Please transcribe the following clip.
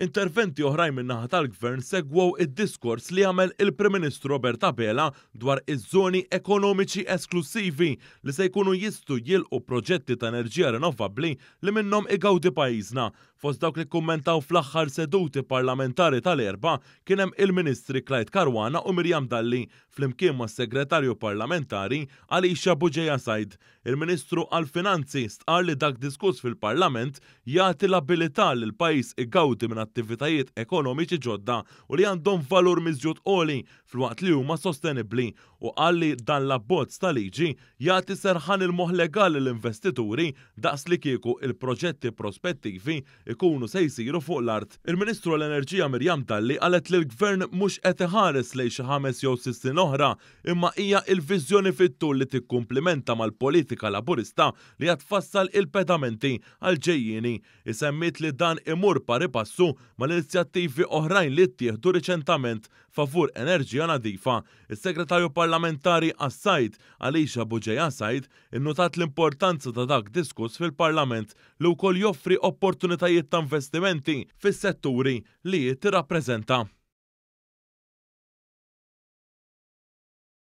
Interventi oħrajn min-naħa tal-Gvern segwew id-diskors li għamel il-Prim Ministru Robert Abela dwar iż-żoni ekonomiċi esklusivi li se jkunu jistgħu jilqu proġetti ta' enerġija rinnovabbli li minnhom igawdi pajjiżna. Fost dawk li kummentaw fl-aħħar seduti parlamentari tal-erba' kien hemm il-Ministri Clyde Caruana u Miriam Dalli flimkien mas-Segretarju Parlamentari Alicia Buġeja Sajd. Il-Ministru għall-Finanzi stqar li dak diskuss fil-Parlament jagħti l-abilità li l-pajjiż igawdi minn attivitajiet ekonomiċi ġodda u li għandhom valur miżjud qoli filwaqt li huma sostenibbli u qal li dan l-abbozz ta' liġi jagħti serħan il-moħħ legali l-investituri daqs li kieku il-proġetti prospettivi ikunu se jsiru fuq l-art. Il-Ministru l-Enerġija Miriam Dalli qalet li l-Gvern mhux qed iħares lejn xi 5 jew 6 snin oħra, imma hija l-viżjoni fit-tul li tikkumplimenta mal-politika laburista li qed tfassal il-pedamenti għal ġejjieni. Isemmit li dan imur pari passu mal-inizjattivi oħrajn li ttieħdu riċentament favur enerġija nadifa. Is-Segretarju Parlamentari għas-Sajd Alicia Buġeja Sajd innotat l-importanza ta' dak diskuss fil-Parlament li wkoll joffri opportunitajiet ta' investimenti fis-setturi li tirrappreżenta.